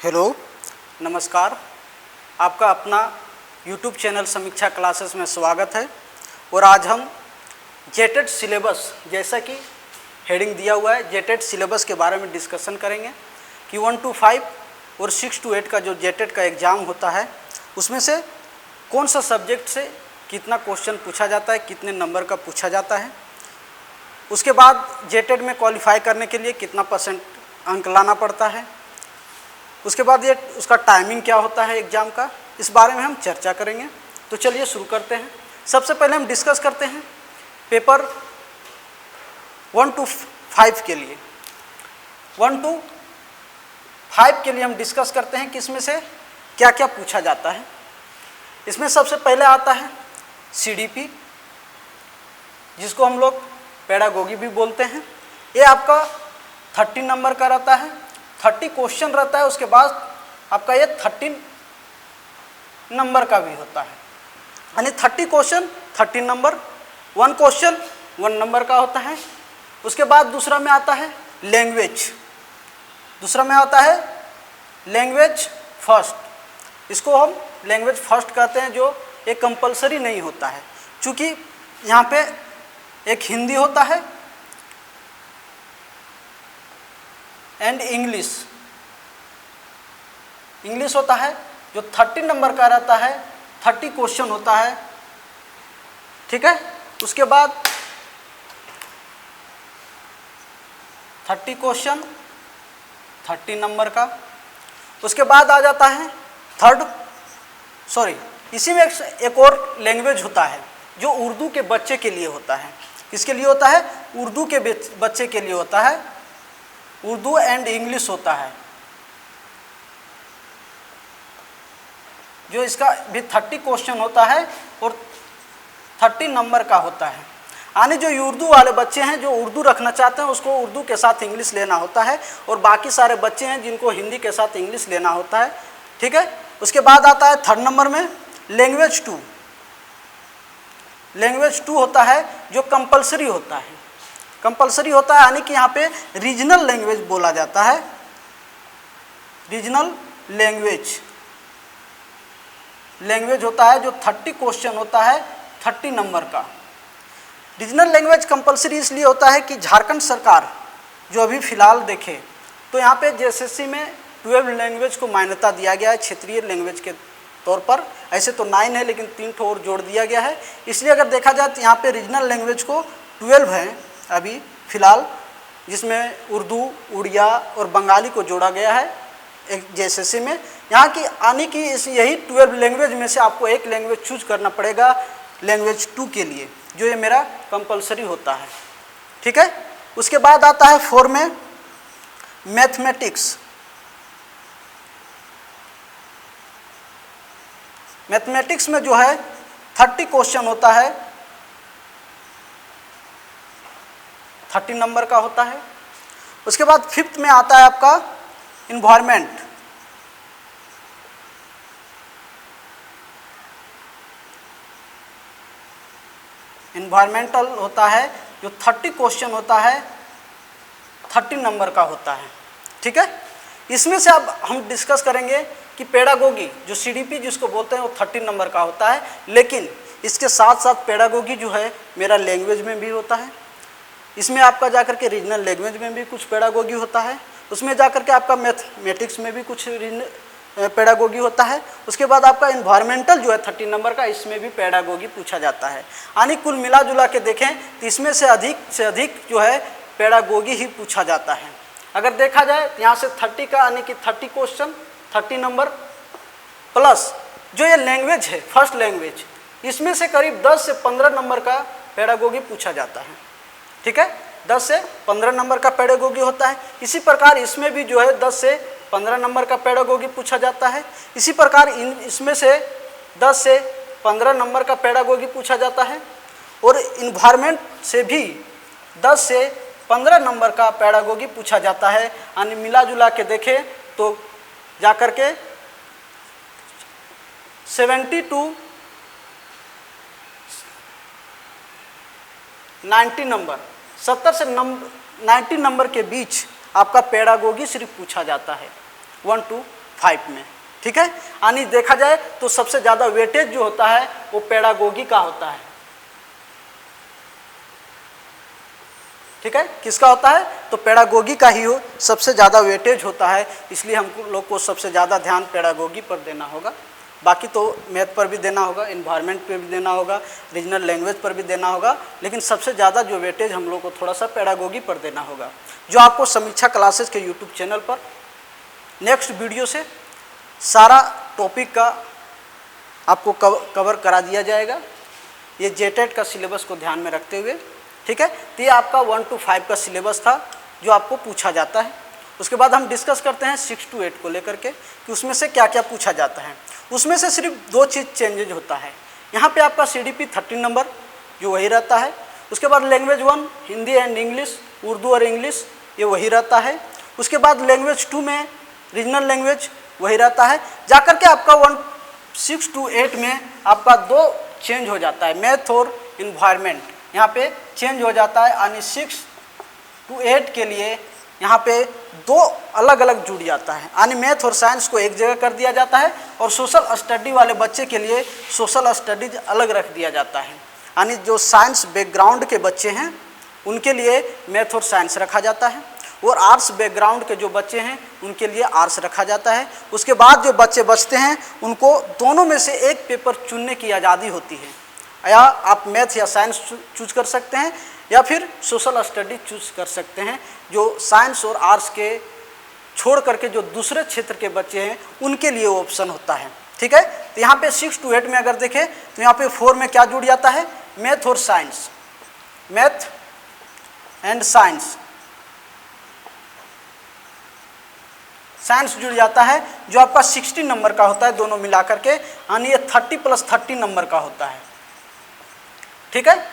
Hello, नमस्कार। आपका अपना यूट्यूब चैनल समीक्षा क्लासेस में स्वागत है। और आज हम जेटेड सिलेबस, जैसा कि हेडिंग दिया हुआ है, जेटेड सिलेबस के बारे में डिस्कशन करेंगे कि 1 to 5 और 6 to 8 का जो जेटेड का एग्ज़ाम होता है उसमें से कौन सा सब्जेक्ट से कितना क्वेश्चन पूछा जाता है, कितने नंबर का पूछा जाता है। उसके बाद जेटेड में क्वालिफाई करने के लिए कितना % अंक लाना पड़ता है। उसके बाद ये उसका टाइमिंग क्या होता है एग्ज़ाम का, इस बारे में हम चर्चा करेंगे। तो चलिए शुरू करते हैं। सबसे पहले हम डिस्कस करते हैं पेपर 1 to 5 के लिए। 1 to 5 के लिए हम डिस्कस करते हैं कि इसमें से क्या क्या पूछा जाता है। इसमें सबसे पहले आता है CDP, जिसको हम लोग पेडागोगी भी बोलते हैं। ये आपका 30 नंबर का रहता है, 30 क्वेश्चन रहता है। उसके बाद आपका ये 13 नंबर का भी होता है, यानी 30 क्वेश्चन 13 नंबर, 1 क्वेश्चन 1 नंबर का होता है। उसके बाद दूसरा में आता है लैंग्वेज, दूसरा में आता है लैंग्वेज फर्स्ट। इसको हम लैंग्वेज फर्स्ट कहते हैं, जो एक कंपलसरी नहीं होता है। चूँकि यहाँ पे एक हिंदी होता है एंड इंग्लिश होता है, जो 30 नंबर का रहता है, 30 क्वेश्चन होता है, ठीक है। उसके बाद 30 क्वेश्चन 30 नंबर का। उसके बाद आ जाता है इसी में एक और लैंग्वेज होता है जो उर्दू के बच्चे के लिए होता है। किसके लिए होता है? उर्दू के बच्चे के लिए होता है। उर्दू एंड इंग्लिश होता है, जो इसका भी 30 क्वेश्चन होता है और 30 नंबर का होता है। यानी जो उर्दू वाले बच्चे हैं, जो उर्दू रखना चाहते हैं, उसको उर्दू के साथ इंग्लिश लेना होता है, और बाकी सारे बच्चे हैं जिनको हिंदी के साथ इंग्लिश लेना होता है, ठीक है। उसके बाद आता है 3rd नंबर में लैंग्वेज 2। लैंग्वेज 2 होता है जो कंपलसरी होता है। कंपलसरी होता है यानी कि यहाँ पे रीजनल लैंग्वेज बोला जाता है। रीजनल लैंग्वेज होता है जो 30 क्वेश्चन होता है, 30 नंबर का। रीजनल लैंग्वेज कंपलसरी इसलिए होता है कि झारखंड सरकार जो अभी फ़िलहाल देखे तो यहाँ पे JSSC में 12 लैंग्वेज को मान्यता दिया गया है क्षेत्रीय लैंग्वेज के तौर पर। ऐसे तो 9 है, लेकिन 3 ठो और जोड़ दिया गया है। इसलिए अगर देखा जाए तो यहाँ पे रीजनल लैंग्वेज को 12 हैं अभी फ़िलहाल, जिसमें उर्दू, उड़िया और बंगाली को जोड़ा गया है एक JSSC में। यहाँ की आने की यही 12 लैंग्वेज में से आपको एक लैंग्वेज चूज करना पड़ेगा लैंग्वेज 2 के लिए, जो ये मेरा कंपलसरी होता है, ठीक है। उसके बाद आता है 4 में मैथमेटिक्स। मैथमेटिक्स में जो है 30 क्वेश्चन होता है, 30 नंबर का होता है। उसके बाद 5th में आता है आपका इन्वायरमेंट। इन्वायरमेंटल होता है जो 30 क्वेश्चन होता है, 30 नंबर का होता है, ठीक है। इसमें से अब हम डिस्कस करेंगे कि पेडागोगी जो CDP जिसको बोलते हैं वो 30 नंबर का होता है, लेकिन इसके साथ साथ पेडागोगी जो है मेरा लैंग्वेज में भी होता है। इसमें आपका जाकर के रीजनल लैंग्वेज में भी कुछ पेडागोगी होता है, उसमें जाकर के आपका मैथमेटिक्स में भी कुछ पेडागोगी होता है। उसके बाद आपका इन्वायरमेंटल जो है 30 नंबर का, इसमें भी पेडागोगी पूछा जाता है। यानी कुल मिला जुला के देखें तो इसमें से अधिक जो है पेडागोगी ही पूछा जाता है। अगर देखा जाए यहाँ से 30 का यानी कि 30 क्वेश्चन 30 नंबर प्लस जो ये लैंग्वेज है फर्स्ट लैंग्वेज, इसमें से करीब 10 से 15 नंबर का पेडागोगी पूछा जाता है, ठीक है। 10 से 15 नंबर का पेडागोगी होता है। इसी प्रकार इसमें भी जो है 10 से 15 नंबर का पेडागोगी पूछा जाता है। इसी प्रकार इसमें से 10 से 15 नंबर का पेडागोगी पूछा जाता है, और इन्वायरमेंट से भी 10 से 15 नंबर का पेडागोगी पूछा जाता है। यानी मिला जुला के देखें तो जाकर के 70 to 90 नंबर, 70 से 90 नंबर के बीच आपका पेडागोगी सिर्फ पूछा जाता है 1 to 5 में, ठीक है। यानी देखा जाए तो सबसे ज़्यादा वेटेज जो होता है वो पेडागोगी का होता है, ठीक है। किसका होता है? तो पेडागोगी का ही सबसे ज़्यादा वेटेज होता है, इसलिए हम लोग को सबसे ज़्यादा ध्यान पेडागोगी पर देना होगा। बाकी तो मैथ पर भी देना होगा, इन्वायरमेंट पर भी देना होगा, रीजनल लैंग्वेज पर भी देना होगा, लेकिन सबसे ज़्यादा जो वेटेज हम लोग को थोड़ा सा पेडागोगी पर देना होगा, जो आपको समीक्षा क्लासेस के यूट्यूब चैनल पर नेक्स्ट वीडियो से सारा टॉपिक का आपको कवर करा दिया जाएगा, ये जेटेट का सिलेबस को ध्यान में रखते हुए, ठीक है। तो ये आपका 1 to 5 का सिलेबस था जो आपको पूछा जाता है। उसके बाद हम डिस्कस करते हैं 6 to 8 को लेकर के कि उसमें से क्या क्या पूछा जाता है। उसमें से सिर्फ 2 चीज़ चेंजेज होता है। यहाँ पे आपका CDP 13 नंबर जो वही रहता है। उसके बाद language 1 Hindi and English, Urdu और इंग्लिश, ये वही रहता है। उसके बाद लैंग्वेज 2 में रीजनल लैंग्वेज वही रहता है। जाकर के आपका 6 to 8 में आपका 2 चेंज हो जाता है, मैथ और इन्वायरमेंट यहाँ पे चेंज हो जाता है। यानी 6 to 8 के लिए यहाँ पे 2 अलग अलग जुड़ जाता है, यानी मैथ और साइंस को एक जगह कर दिया जाता है और सोशल स्टडी वाले बच्चे के लिए सोशल स्टडीज अलग रख दिया जाता है। यानी जो साइंस बैकग्राउंड के बच्चे हैं उनके लिए मैथ और साइंस रखा जाता है, और आर्ट्स बैकग्राउंड के जो बच्चे हैं उनके लिए आर्ट्स रखा जाता है। उसके बाद जो बच्चे बचते हैं उनको दोनों में से एक पेपर चुनने की आज़ादी होती है, या आप मैथ या साइंस चूज कर सकते हैं या फिर सोशल स्टडी चूज कर सकते हैं। जो साइंस और आर्ट्स के छोड़ करके जो दूसरे क्षेत्र के बच्चे हैं उनके लिए वो ऑप्शन होता है, ठीक है। तो यहाँ पे 6 to 8 में अगर देखें तो यहाँ पे 4 में क्या जुड़ जाता है? मैथ और science, math and science, science जुड़ जाता है जो आपका 60 नंबर का होता है दोनों मिलाकर के, यानी ये 30 + 30 नंबर का होता है, ठीक है।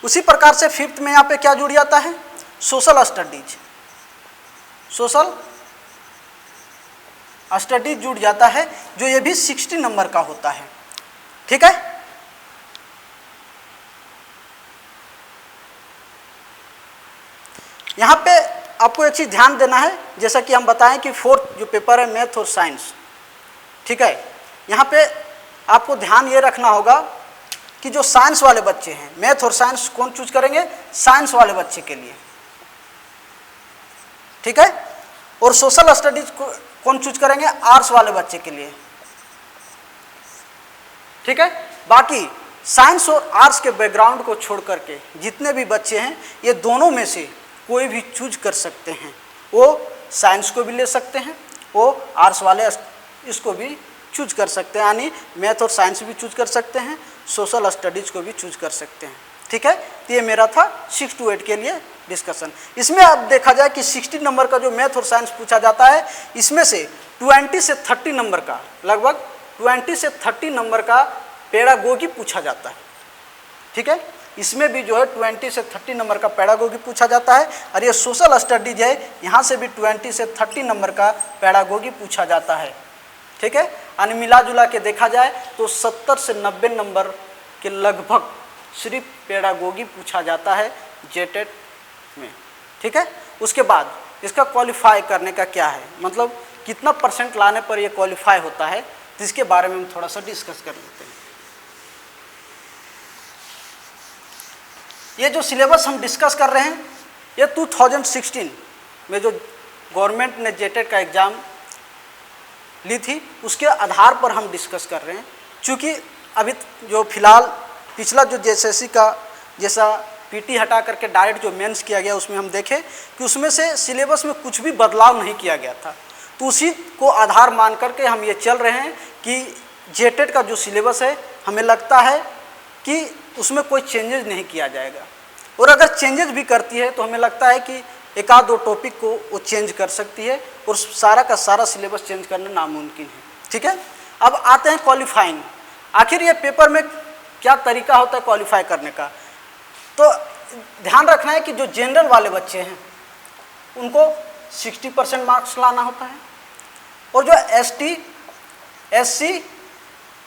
उसी प्रकार से 5th में यहाँ पे क्या जुड़ जाता है? सोशल स्टडीज, सोशल स्टडीज जुड़ जाता है जो ये भी 60 नंबर का होता है, ठीक है। यहाँ पे आपको एक चीज़ ध्यान देना है, जैसा कि हम बताएं कि 4th जो पेपर है मैथ और साइंस, ठीक है। यहाँ पे आपको ध्यान ये रखना होगा कि जो साइंस वाले बच्चे हैं, मैथ और साइंस कौन चूज करेंगे? साइंस वाले बच्चे के लिए, ठीक है। और सोशल स्टडीज कौन चूज करेंगे? आर्ट्स वाले बच्चे के लिए, ठीक है। बाकी साइंस और आर्ट्स के बैकग्राउंड को छोड़ करके जितने भी बच्चे हैं ये दोनों में से कोई भी चूज कर सकते हैं। वो साइंस को भी ले सकते हैं, वो आर्ट्स वाले इसको भी चूज कर सकते हैं, यानी मैथ और साइंस भी चूज कर सकते हैं, सोशल स्टडीज को भी चूज कर सकते हैं, ठीक है। तो ये मेरा था 6 to 8 के लिए डिस्कशन। इसमें अब देखा जाए कि 60 नंबर का जो मैथ और साइंस पूछा जाता है, इसमें से 20 से 30 नंबर का, लगभग 20 से 30 नंबर का पेडागोगी पूछा जाता है, ठीक है। इसमें भी जो है 20 से 30 नंबर का पेडागोगी पूछा जाता है, और ये सोशल स्टडीज है, यहाँ से भी 20 से 30 नंबर का पेडागोगी पूछा जाता है, ठीक है। यानी मिला जुला के देखा जाए तो 70 से 90 नंबर के लगभग सिर्फ पेडागोगी पूछा जाता है जेटेट में, ठीक है। उसके बाद इसका क्वालिफाई करने का क्या है, मतलब कितना % लाने पर ये क्वालिफाई होता है, जिसके बारे में हम थोड़ा सा डिस्कस कर लेते हैं। ये जो सिलेबस हम डिस्कस कर रहे हैं ये 2016 में जो गवर्नमेंट ने जेटेट का एग्ज़ाम ली थी उसके आधार पर हम डिस्कस कर रहे हैं। चूँकि अभी जो फिलहाल पिछला जो JSSC का जैसा PT हटा करके डायरेक्ट जो मेंस किया गया उसमें हम देखें कि उसमें से सिलेबस में कुछ भी बदलाव नहीं किया गया था, तो उसी को आधार मान करके हम ये चल रहे हैं कि जेटेट का जो सिलेबस है हमें लगता है कि उसमें कोई चेंजेस नहीं किया जाएगा, और अगर चेंजेस भी करती है तो हमें लगता है कि एक आध 2 टॉपिक को वो चेंज कर सकती है, और सारा का सारा सिलेबस चेंज करना नामुमकिन है, ठीक है। अब आते हैं क्वालिफाइंग। आखिर ये पेपर में क्या तरीका होता है क्वालिफाई करने का? तो ध्यान रखना है कि जो जनरल वाले बच्चे हैं उनको 60% मार्क्स लाना होता है, और जो ST, SC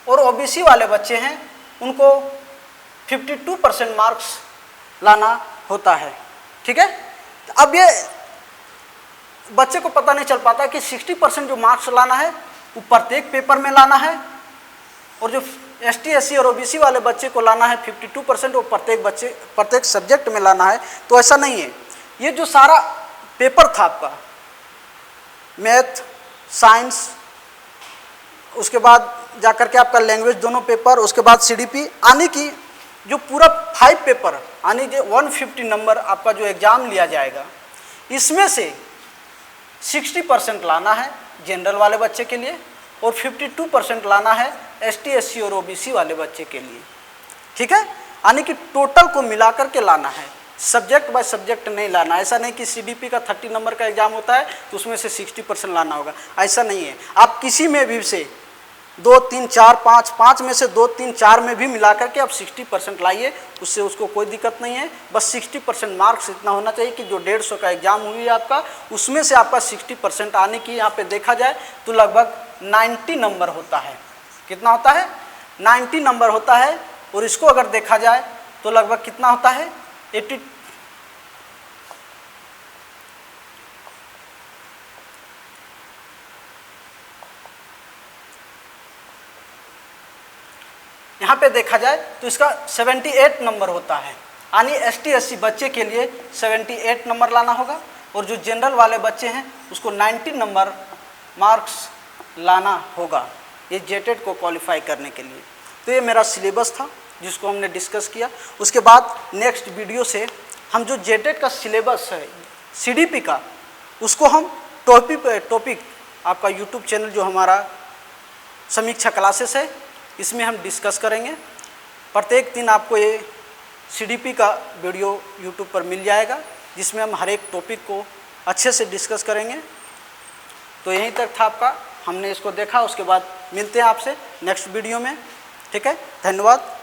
और OBC वाले बच्चे हैं उनको 52% मार्क्स लाना होता है, ठीक है। अब ये बच्चे को पता नहीं चल पाता कि 60% जो मार्क्स लाना है वो प्रत्येक पेपर में लाना है, और जो ST SC और OBC वाले बच्चे को लाना है 52% वो प्रत्येक सब्जेक्ट में लाना है। तो ऐसा नहीं है। ये जो सारा पेपर था आपका, मैथ, साइंस, उसके बाद जाकर के आपका लैंग्वेज दोनों पेपर, उसके बाद CDP, आने की जो पूरा 5 पेपर आने के 150 नंबर आपका जो एग्ज़ाम लिया जाएगा, इसमें से 60% लाना है जनरल वाले बच्चे के लिए और 52% लाना है ST SC और OBC वाले बच्चे के लिए। ठीक है, यानी कि टोटल को मिलाकर के लाना है, सब्जेक्ट बाय सब्जेक्ट नहीं लाना। ऐसा नहीं कि CDP का 30 नंबर का एग्जाम होता है तो उसमें से 60% लाना होगा, ऐसा नहीं है। आप किसी में भी से 2, 3, 4, 5 में से 2, 3, 4 में भी मिलाकर के आप 60% लाइए, उससे उसको कोई दिक्कत नहीं है। बस 60% मार्क्स इतना होना चाहिए कि जो 150 का एग्जाम हुई है आपका, उसमें से आपका 60% आने की यहाँ पे देखा जाए तो लगभग 90 नंबर होता है। कितना होता है? 90 नंबर होता है। और इसको अगर देखा जाए तो लगभग कितना होता है? 80। यहाँ पे देखा जाए तो इसका 78 नंबर होता है, यानी ST SC बच्चे के लिए 78 नंबर लाना होगा, और जो जनरल वाले बच्चे हैं उसको 90 नंबर मार्क्स लाना होगा ये जेटेड को क्वालिफाई करने के लिए। तो ये मेरा सिलेबस था जिसको हमने डिस्कस किया। उसके बाद नेक्स्ट वीडियो से हम जो जेटेड का सिलेबस है CDP का, उसको हम टॉपिक आपका यूट्यूब चैनल जो हमारा समीक्षा क्लासेस है इसमें हम डिस्कस करेंगे। प्रत्येक दिन आपको ये CDP का वीडियो यूट्यूब पर मिल जाएगा जिसमें हम हर एक टॉपिक को अच्छे से डिस्कस करेंगे। तो यहीं तक था आपका, हमने इसको देखा। उसके बाद मिलते हैं आपसे नेक्स्ट वीडियो में। ठीक है, धन्यवाद।